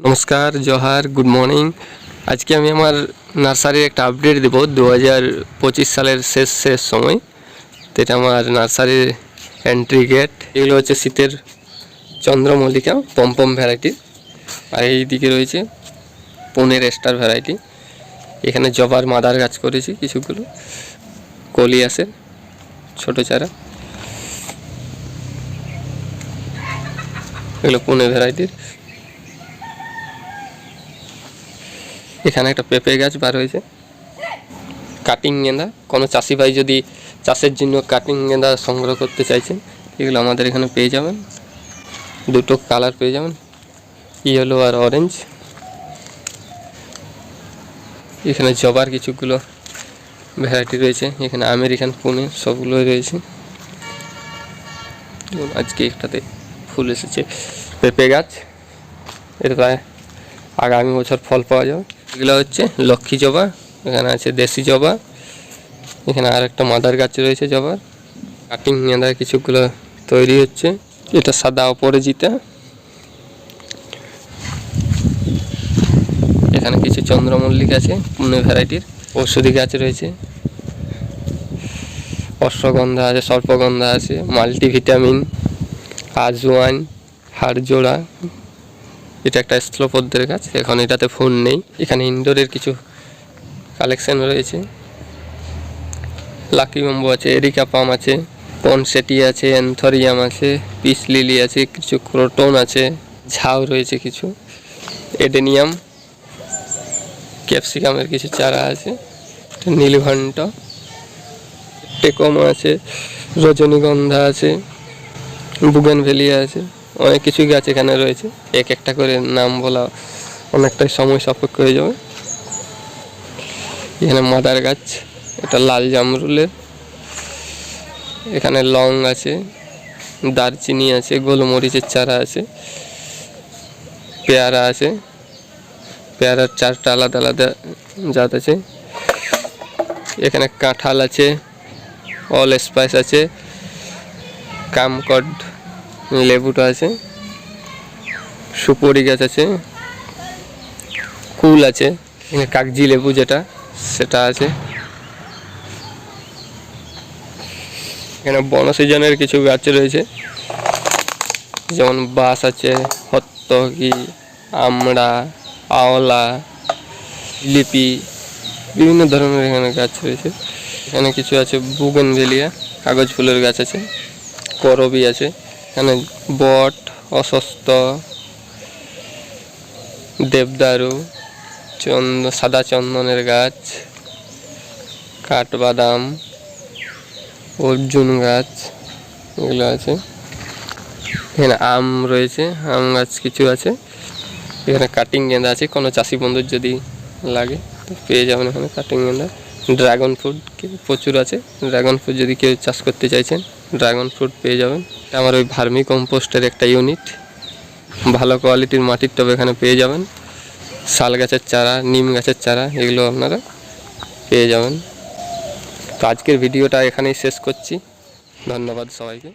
নমস্কার, Johar, good morning. আজকে আমি আমার নার্সারির একটা আপডেট দেব 2025 সালের শেষ সময়। তো এটা আমার নার্সারির এন্ট্রি গেট। এগুলো হচ্ছে শীতের চন্দ্রমল্লিকা পম্পম ভ্যারাইটি, আর এই দিকে রয়েছে পুনের স্টার ভ্যারাইটি। এখানে জবার মাদার গাছ করেছি কিছুগুলো, কলি আছে ছোট চারা। এগুলো পুনে ভ্যারাইটির। এখানে একটা পেঁপে গাছ বার হয়েছে, কাটিং গেঁদা। কোনো চাষি ভাই যদি চাষের জন্য কাটিং গেঁদা সংগ্রহ করতে চাইছেন, এগুলো আমাদের এখানে পেয়ে যাবেন। দুটো কালার পেয়ে যাবেন, ইয়েলো আর অরেঞ্জ। এখানে জবার কিছুগুলো ভ্যারাইটি রয়েছে, এখানে আমেরিকান পুনে সবগুলোই রয়েছে। আজকে একটাতে ফুল এসেছে পেঁপে গাছ, এটা প্রায় আগামী বছর ফল পাওয়া যাবে। এগুলো হচ্ছে লক্ষ্মী জবা, এখানে আছে দেশি জবা। এখানে আর একটা মাদার গাছ রয়েছে জবার। কাটিং গেঁদা কিছুগুলো তৈরি হচ্ছে। এটা সাদা অপরাজিতা। এখানে কিছু চন্দ্রমল্লিকা আছে পুনে ভ্যারাইটির। ঔষধি গাছ রয়েছে, অশ্বগন্ধা আছে, সর্পগন্ধা আছে, মাল্টিভিটামিন, আজওয়াইন, হাড়জোড়া। এটা একটা স্থলপদ্মের গাছ, এখন এটাতে ফুল নেই। এখানে ইনডোরের কিছু কালেকশন রয়েছে, লাকি বাম্বু আছে, এরিকা পাম আছে, পনসেটি আছে, অ্যান্থোরিয়াম আছে, পিস লিলি আছে, কিছু ক্রোটন আছে, ঝাউ রয়েছে কিছু, এডেনিয়াম, ক্যাপসিকামের কিছু চারা আছে, নীলঘণ্ট, টেকোমা আছে, রজনীগন্ধা আছে, বুগেনভেলিয়া আছে। অনেক কিছু গাছ এখানে রয়েছে, এক একটা করে নাম বলা অনেকটাই সময় সাপেক্ষ হয়ে যাবে। এখানে মাদার গাছ, এটা লাল জামরুলের। এখানে লং আছে, দারচিনি আছে, গোলমরিচের চারা আছে, পেয়ারা আছে, পেয়ারার চারটা আলাদা আলাদা জাত আছে। এখানে কাঁঠাল আছে, অল স্পাইস আছে, কামকড লেবুটা আছে, সুপরি গাছ আছে, কুল আছে, এখানে কাগজি লেবু যেটা সেটা আছে। এখানে বন সিজনের কিছু গাছ রয়েছে, যেমন বাঁশ আছে, হত্তকি, আমড়া, আওলা, লিপি, বিভিন্ন ধরনের এখানে গাছ রয়েছে। এখানে কিছু আছে বুগেনভেলিয়া, কাগজ ফুলের গাছ আছে, করবি আছে। এখানে বট, অশ্বত্থ, দেবদারু, সাদা চন্দনের গাছ, কাঠবাদাম, অর্জুন গাছ, এগুলো আছে। এখানে আম রয়েছে, আম গাছ কিছু আছে। এখানে কাটিং গেঁদা আছে, কোনো চাষি বন্ধুর যদি লাগে তো পেয়ে যাবেন এখানে কাটিং গেঁদা। ড্রাগন ফ্রুট প্রচুর আছে, ড্রাগন ফ্রুট যদি কেউ চাষ করতে চাইছেন ড্রাগন ফ্রুট পেয়ে যাবেন। আমার ওই ভার্মি কম্পোস্টের একটা ইউনিট, ভালো কোয়ালিটির মাটির টব এখানে পেয়ে যাবেন। শাল গাছের চারা, নিম গাছের চারা, এগুলো আপনারা পেয়ে যাবেন। তো আজকের ভিডিওটা এখানেই শেষ করছি। ধন্যবাদ সবাইকে।